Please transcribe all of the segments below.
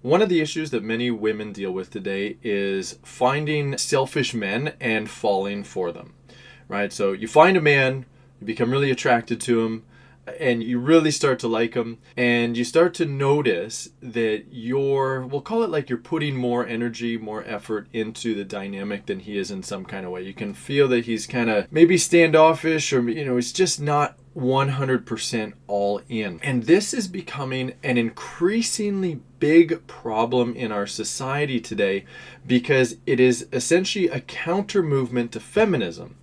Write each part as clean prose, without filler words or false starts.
One of the issues that many women deal with today is finding selfish men and falling for them, right? So you find a man, you become really attracted to him, and you really start to like him, and you start to notice that we'll call it like you're putting more energy, more effort into the dynamic than he is in some kind of way. You can feel that he's kind of maybe standoffish, or it's just not 100% all in. And this is becoming an increasingly big problem in our society today because it is essentially a counter movement to feminism.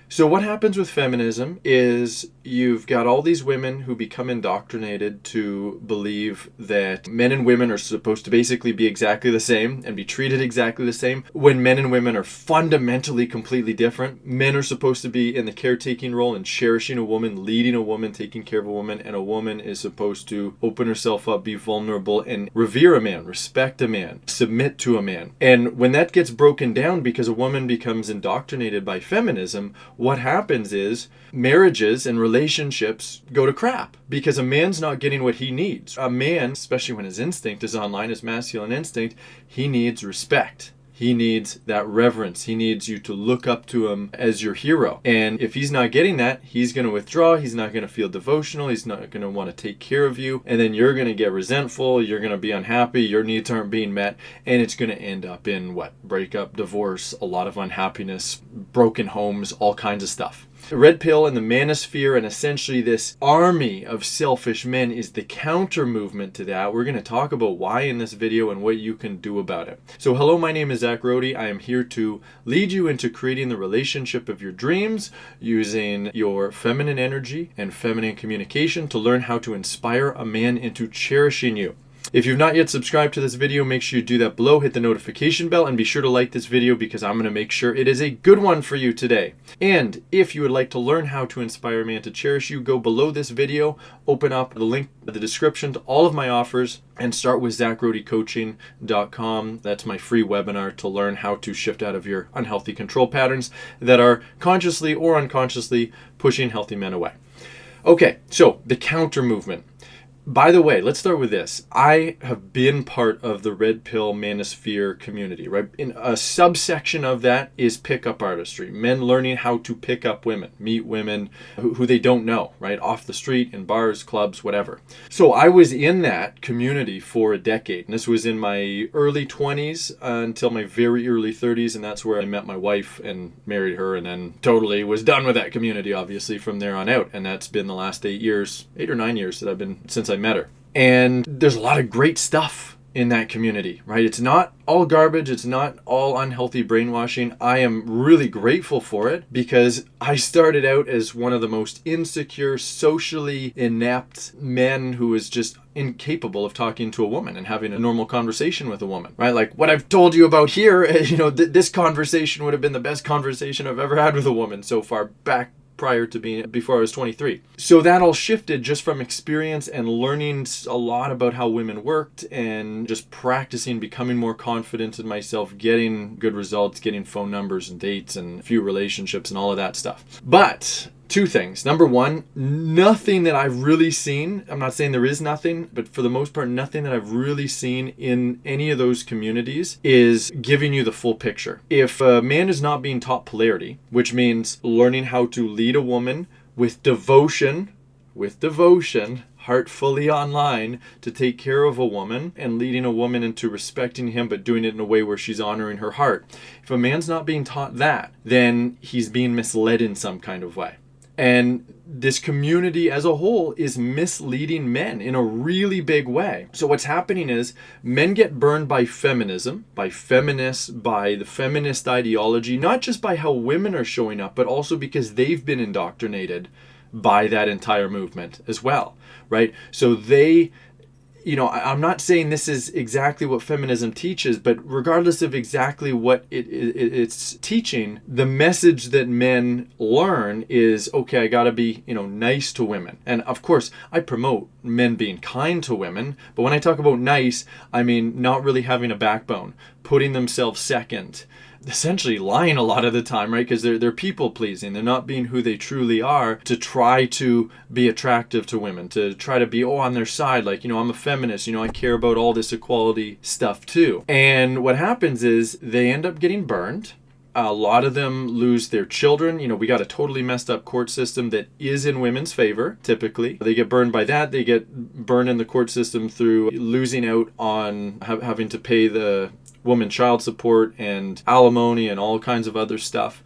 So what happens with feminism is you've got all these women who become indoctrinated to believe that men and women are supposed to basically be exactly the same and be treated exactly the same, when men and women are fundamentally completely different. Men are supposed to be in the caretaking role and cherishing a woman, leading a woman, taking care of a woman, and a woman is supposed to open herself up, be vulnerable, and revere a man, respect a man, submit to a man. And when that gets broken down because a woman becomes indoctrinated by feminism, what happens is marriages and relationships go to crap because a man's not getting what he needs. A man, especially when his instinct is online, his masculine instinct, he needs respect. He needs that reverence. He needs you to look up to him as your hero. And if he's not getting that, he's going to withdraw. He's not going to feel devotional. He's not going to want to take care of you. And then you're going to get resentful. You're going to be unhappy. Your needs aren't being met. And it's going to end up in what? Breakup, divorce, a lot of unhappiness, broken homes, all kinds of stuff. The red pill and the manosphere and essentially this army of selfish men is the counter movement to that. We're going to talk about why in this video and what you can do about it. So hello, my name is Zach Rohde. I am here to lead you into creating the relationship of your dreams using your feminine energy and feminine communication to learn how to inspire a man into cherishing you. If you've not yet subscribed to this video, make sure you do that below, hit the notification bell, and be sure to like this video because I'm going to make sure it is a good one for you today. And if you would like to learn how to inspire a man to cherish you, go below this video, open up the link in the description to all of my offers, and start with ZachRohdeCoaching.com. That's my free webinar to learn how to shift out of your unhealthy control patterns that are consciously or unconsciously pushing healthy men away. Okay, so the counter movement. By the way, let's start with this. I have been part of the red pill manosphere community, right? In a subsection of that is pickup artistry, men learning how to pick up women, meet women who they don't know, right? Off the street, in bars, clubs, whatever. So I was in that community for a decade. And this was in my early 20s until my very early 30s. And that's where I met my wife and married her and then totally was done with that community, obviously, from there on out. And that's been the last 8 or 9 years that I've been since I met her. And there's a lot of great stuff in that community, right? It's not all garbage. It's not all unhealthy brainwashing. I am really grateful for it because I started out as one of the most insecure, socially inept men who was just incapable of talking to a woman and having a normal conversation with a woman, right? Like what I've told you about here, this conversation would have been the best conversation I've ever had with a woman so far back before I was 23. So that all shifted just from experience and learning a lot about how women worked and just practicing, becoming more confident in myself, getting good results, getting phone numbers and dates and a few relationships and all of that stuff. But two things. Number one, nothing that I've really seen, I'm not saying there is nothing, but for the most part, nothing that I've really seen in any of those communities is giving you the full picture. If a man is not being taught polarity, which means learning how to lead a woman with devotion, heartfully online, to take care of a woman and leading a woman into respecting him, but doing it in a way where she's honoring her heart. If a man's not being taught that, then he's being misled in some kind of way. And this community as a whole is misleading men in a really big way. So what's happening is men get burned by feminism, by feminists, by the feminist ideology, not just by how women are showing up, but also because they've been indoctrinated by that entire movement as well, right? So they, I'm not saying this is exactly what feminism teaches, but regardless of exactly what it's teaching, the message that men learn is, okay, I gotta be, nice to women. And of course, I promote men being kind to women, but when I talk about nice, I mean not really having a backbone, putting themselves second, essentially lying a lot of the time, right? Because they're people pleasing. They're not being who they truly are to try to be attractive to women, to try to be, on their side. Like, I'm a feminist, I care about all this equality stuff too. And what happens is they end up getting burned. A lot of them lose their children. We got a totally messed up court system that is in women's favor, typically. They get burned by that. They get burned in the court system through losing out on having to pay the woman child support and alimony and all kinds of other stuff.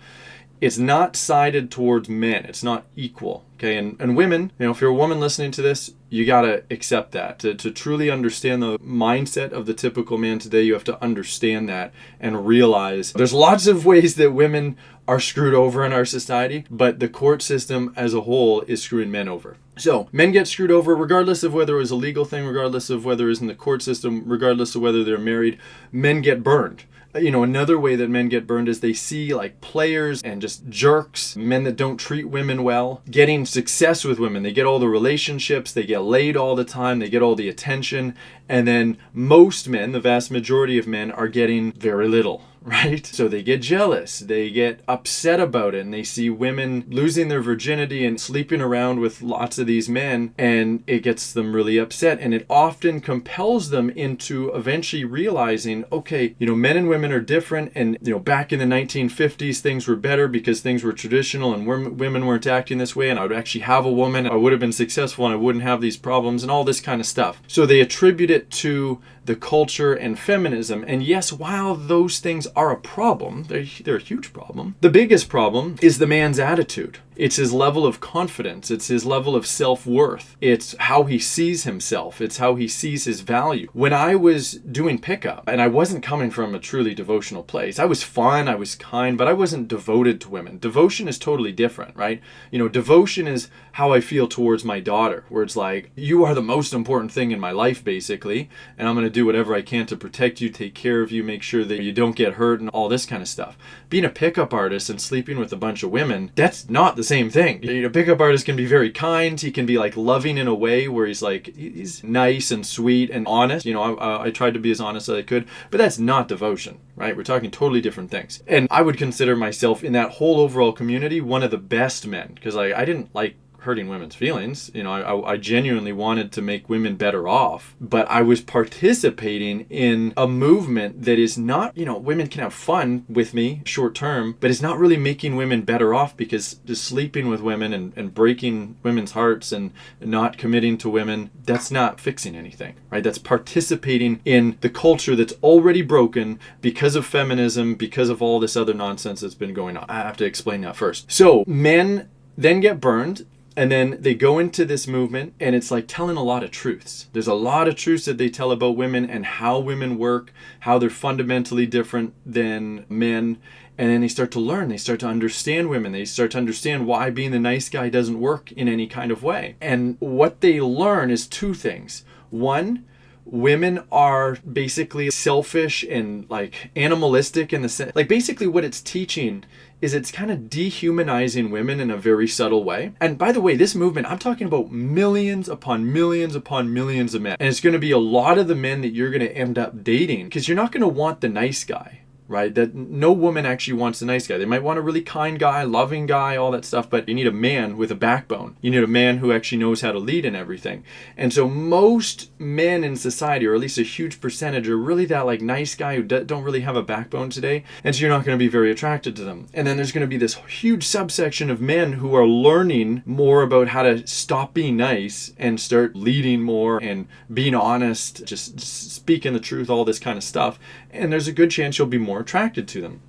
It's not sided towards men. It's not equal. Okay, and women, if you're a woman listening to this, you got to accept that. To truly understand the mindset of the typical man today, you have to understand that and realize there's lots of ways that women are screwed over in our society, but the court system as a whole is screwing men over. So men get screwed over regardless of whether it was a legal thing, regardless of whether it's in the court system, regardless of whether they're married. Men get burned. Another way that men get burned is they see like players and just jerks, men that don't treat women well, getting success with women. They get all the relationships, they get laid all the time, they get all the attention, and then most men, the vast majority of men, are getting very little. Right? So they get jealous, they get upset about it, and they see women losing their virginity and sleeping around with lots of these men, and it gets them really upset, and it often compels them into eventually realizing, okay, men and women are different, and back in the 1950s things were better because things were traditional and women weren't acting this way, and I would actually have a woman, I would have been successful, and I wouldn't have these problems and all this kind of stuff. So they attribute it to the culture and feminism. And yes, while those things are a problem, they're a huge problem, the biggest problem is the man's attitude. It's his level of confidence. It's his level of self-worth. It's how he sees himself. It's how he sees his value. When I was doing pickup, and I wasn't coming from a truly devotional place, I was fun, I was kind, but I wasn't devoted to women. Devotion is totally different, right? Devotion is how I feel towards my daughter, where it's like, you are the most important thing in my life, basically, and I'm going to do whatever I can to protect you, take care of you, make sure that you don't get hurt and all this kind of stuff. Being a pickup artist and sleeping with a bunch of women, that's not the same thing. A pickup artist can be very kind. He can be like loving in a way where he's nice and sweet and honest. I tried to be as honest as I could, but that's not devotion, right? We're talking totally different things. And I would consider myself in that whole overall community one of the best men, because I didn't like hurting women's feelings. I genuinely wanted to make women better off, but I was participating in a movement that is not, women can have fun with me short term, but it's not really making women better off, because just sleeping with women and breaking women's hearts and not committing to women, that's not fixing anything, right? That's participating in the culture that's already broken because of feminism, because of all this other nonsense that's been going on. I have to explain that first. So men then get burned, and then they go into this movement, and it's like telling a lot of truths. There's a lot of truths that they tell about women and how women work, how they're fundamentally different than men. And then they start to learn, they start to understand women, they start to understand why being the nice guy doesn't work in any kind of way. And what they learn is two things. One, women are basically selfish and like animalistic in the sense, like basically what it's teaching is it's kind of dehumanizing women in a very subtle way. And by the way, this movement, I'm talking about millions upon millions upon millions of men. And it's going to be a lot of the men that you're going to end up dating, because you're not going to want the nice guy. Right? That no woman actually wants a nice guy. They might want a really kind guy, loving guy, all that stuff, but you need a man with a backbone. You need a man who actually knows how to lead and everything. And so most men in society, or at least a huge percentage, are really that like nice guy who don't really have a backbone today. And so you're not going to be very attracted to them. And then there's going to be this huge subsection of men who are learning more about how to stop being nice and start leading more and being honest, just speaking the truth, all this kind of stuff. And there's a good chance you'll be more attracted to them.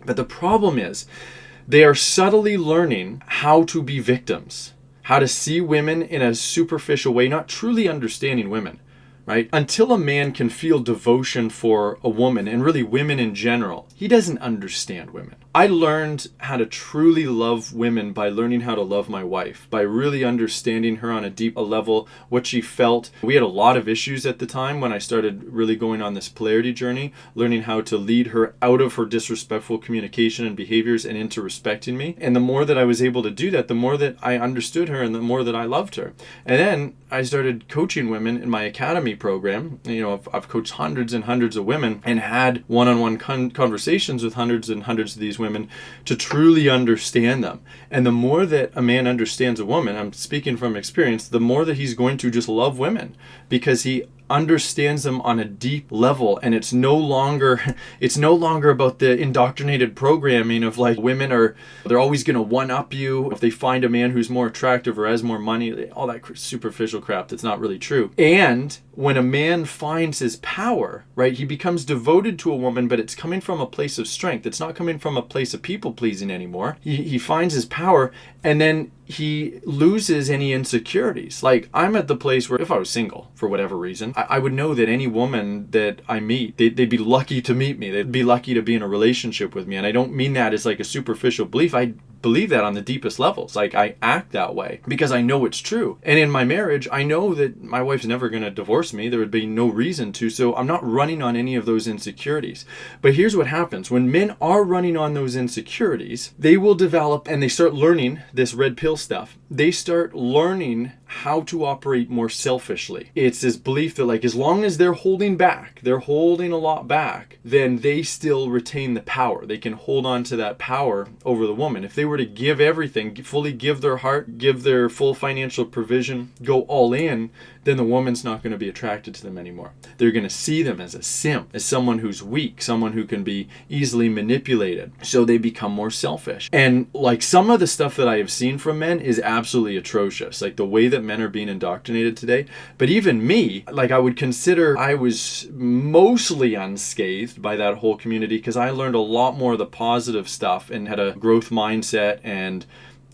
But the problem is they are subtly learning how to be victims, how to see women in a superficial way, not truly understanding women, right? Until a man can feel devotion for a woman, and really women in general, he doesn't understand women. I learned how to truly love women by learning how to love my wife, by really understanding her on a deep level, what she felt. We had a lot of issues at the time when I started really going on this polarity journey, learning how to lead her out of her disrespectful communication and behaviors and into respecting me. And the more that I was able to do that, the more that I understood her and the more that I loved her. And then I started coaching women in my academy program. I've coached hundreds and hundreds of women and had one-on-one conversations with hundreds and hundreds of these women to truly understand them. And the more that a man understands a woman, I'm speaking from experience, the more that he's going to just love women, because he understands them on a deep level. And it's no longer about the indoctrinated programming of like they're always going to one up you if they find a man who's more attractive or has more money, all that superficial crap that's not really true. And when a man finds his power, right, he becomes devoted to a woman, but it's coming from a place of strength. It's not coming from a place of people pleasing anymore. He finds his power, and then he loses any insecurities. Like, I'm at the place where if I was single for whatever reason, I would know that any woman that I meet, they'd be lucky to meet me. They'd be lucky to be in a relationship with me. And I don't mean that as like a superficial belief. I believe that on the deepest levels. Like, I act that way because I know it's true. And in my marriage, I know that my wife's never going to divorce me. There would be no reason to. So I'm not running on any of those insecurities. But here's what happens. When men are running on those insecurities, they will develop, and they start learning this red pill stuff. They start learning how to operate more selfishly. It's this belief that like, as long as they're holding back, they're holding a lot back, then they still retain the power. They can hold on to that power over the woman. If they were to give everything, fully give their heart, give their full financial provision, go all in, then the woman's not going to be attracted to them anymore. They're going to see them as a simp, as someone who's weak, someone who can be easily manipulated. So they become more selfish. And like, some of the stuff that I have seen from men is absolutely atrocious. Like the way that men are being indoctrinated today. But even me, like, I would consider I was mostly unscathed by that whole community, because I learned a lot more of the positive stuff and had a growth mindset and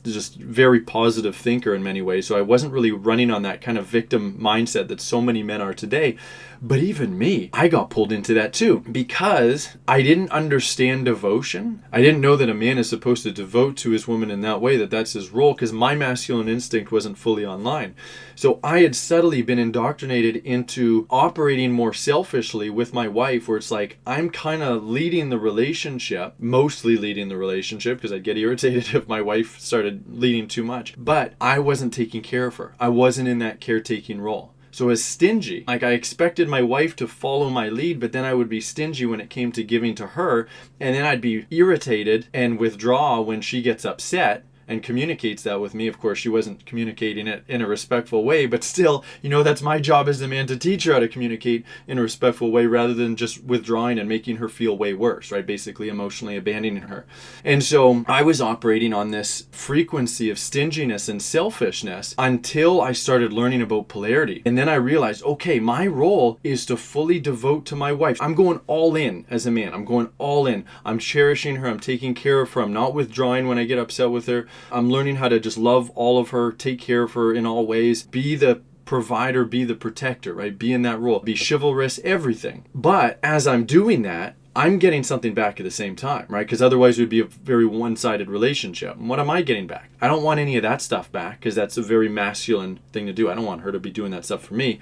just very positive thinker in many ways. So I wasn't really running on that kind of victim mindset that so many men are today. But even me, I got pulled into that too, because I didn't understand devotion. I didn't know that a man is supposed to devote to his woman in that way, that that's his role, because my masculine instinct wasn't fully online. So I had subtly been indoctrinated into operating more selfishly with my wife, where it's like, I'm kind of leading the relationship, mostly leading the relationship, because I'd get irritated if my wife started leading too much. But I wasn't taking care of her. I wasn't in that caretaking role. So as stingy, like, I expected my wife to follow my lead, but then I would be stingy when it came to giving to her. And then I'd be irritated and withdraw when she gets upset and communicates that with me. Of course, she wasn't communicating it in a respectful way, but still, that's my job as a man, to teach her how to communicate in a respectful way rather than just withdrawing and making her feel way worse, right? Basically emotionally abandoning her. And so I was operating on this frequency of stinginess and selfishness until I started learning about polarity. And then I realized, okay, my role is to fully devote to my wife. I'm going all in as a man. I'm going all in. I'm cherishing her. I'm taking care of her. I'm not withdrawing when I get upset with her. I'm learning how to just love all of her, take care of her in all ways, be the provider, be the protector, right? Be in that role, be chivalrous, everything. But as I'm doing that, I'm getting something back at the same time, right? Because otherwise it would be a very one-sided relationship. And what am I getting back? I don't want any of that stuff back, because that's a very masculine thing to do. I don't want her to be doing that stuff for me.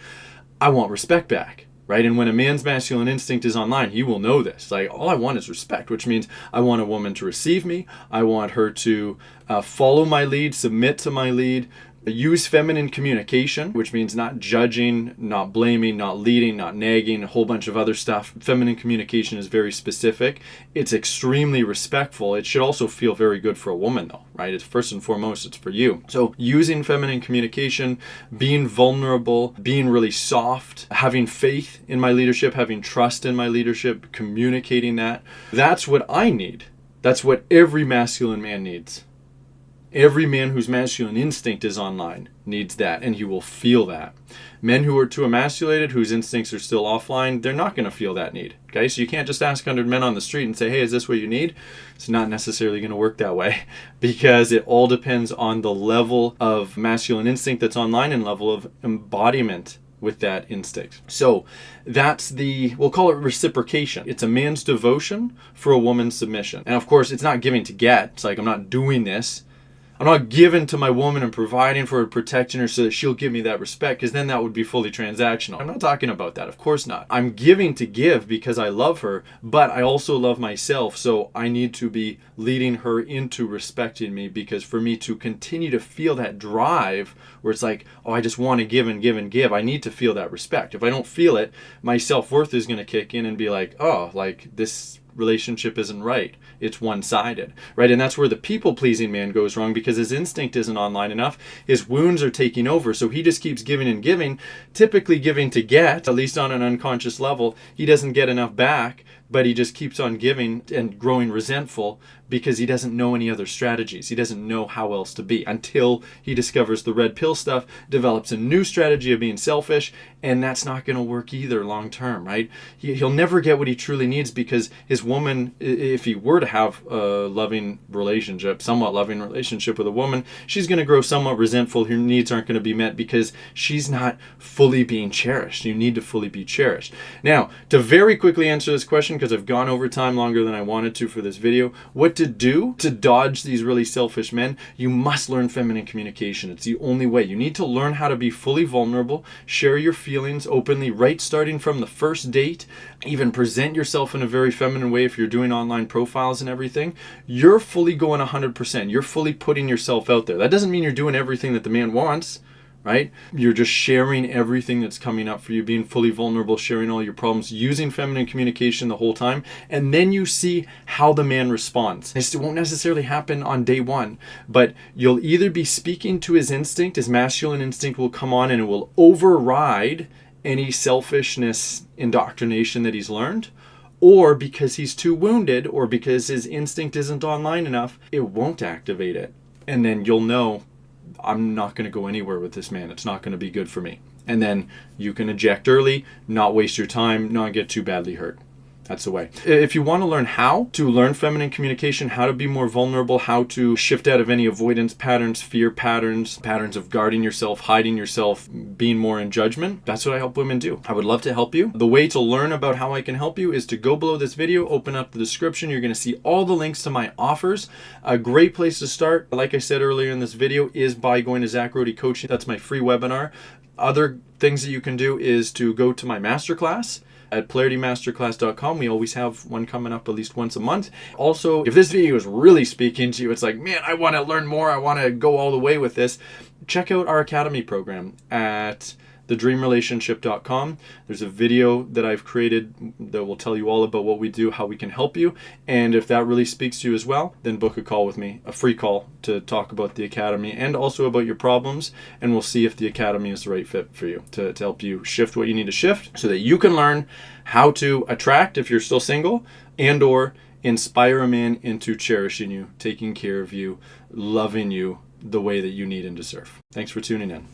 I want respect back. Right? And when a man's masculine instinct is online, he will know this. Like, all I want is respect, which means I want a woman to receive me. I want her to follow my lead, submit to my lead, use feminine communication, which means not judging, not blaming, not leading, not nagging, a whole bunch of other stuff. Feminine communication is very specific. It's extremely respectful. It should also feel very good for a woman, though, right? It's first and foremost, it's for you. So using feminine communication, being vulnerable, being really soft, having faith in my leadership, having trust in my leadership, communicating that. That's what I need. That's what every masculine man needs. Every man whose masculine instinct is online needs that, and he will feel that. Men who are too emasculated, whose instincts are still offline, they're not going to feel that need. Okay, so you can't just ask 100 men on the street and say, hey, is this what you need? It's not necessarily going to work that way, because it all depends on the level of masculine instinct that's online and level of embodiment with that instinct. So that's we'll call it reciprocation. It's a man's devotion for a woman's submission. And of course, it's not giving to get. It's like, I'm not doing this. I'm not giving to my woman and providing for her, protecting her so that she'll give me that respect, because then that would be fully transactional. I'm not talking about that. Of course not. I'm giving to give because I love her, but I also love myself, so I need to be leading her into respecting me, because for me to continue to feel that drive where it's like, oh, I just want to give and give and give, I need to feel that respect. If I don't feel it, my self-worth is going to kick in and be like, oh, like this relationship isn't right. It's one-sided, right? And that's where the people-pleasing man goes wrong, because his instinct isn't online enough. His wounds are taking over, so he just keeps giving and giving, typically giving to get, at least on an unconscious level. He doesn't get enough back, but he just keeps on giving and growing resentful because he doesn't know any other strategies. He doesn't know how else to be until he discovers the red pill stuff, develops a new strategy of being selfish, and that's not going to work either long term, right? He'll never get what he truly needs, because his woman, if he were to have a loving relationship, somewhat loving relationship with a woman, she's going to grow somewhat resentful. Her needs aren't going to be met because she's not fully being cherished. You need to fully be cherished. Now, to very quickly answer this question, because I've gone over time longer than I wanted to for this video, what to do to dodge these really selfish men? You must learn feminine communication. It's the only way. You need to learn how to be fully vulnerable, share your feelings openly, right starting from the first date, even present yourself in a very feminine way. If you're doing online profiles and everything, you're fully going 100%. You're fully putting yourself out there. That doesn't mean you're doing everything that the man wants, right? You're just sharing everything that's coming up for you, being fully vulnerable, sharing all your problems, using feminine communication the whole time. And then you see how the man responds. This won't necessarily happen on day one, but you'll either be speaking to his instinct, his masculine instinct will come on and it will override any selfishness indoctrination that he's learned, or because he's too wounded, or because his instinct isn't online enough, it won't activate it. And then you'll know, I'm not going to go anywhere with this man. It's not going to be good for me. And then you can eject early, not waste your time, not get too badly hurt. That's the way. If you want to learn how to learn feminine communication, how to be more vulnerable, how to shift out of any avoidance patterns, fear patterns, patterns of guarding yourself, hiding yourself, being more in judgment, that's what I help women do. I would love to help you. The way to learn about how I can help you is to go below this video, open up the description. You're going to see all the links to my offers. A great place to start, like I said earlier in this video, is by going to Zach Rohde Coaching. That's my free webinar. Other things that you can do is to go to my masterclass at polaritymasterclass.com. We always have one coming up at least once a month. Also, if this video is really speaking to you, it's like, man, I want to learn more, I want to go all the way with this, check out our Academy program at thedreamrelationship.com. There's a video that I've created that will tell you all about what we do, how we can help you. And if that really speaks to you as well, then book a call with me, a free call, to talk about the Academy and also about your problems. And we'll see if the Academy is the right fit for you, to help you shift what you need to shift so that you can learn how to attract, if you're still single, and or inspire a man into cherishing you, taking care of you, loving you the way that you need and deserve. Thanks for tuning in.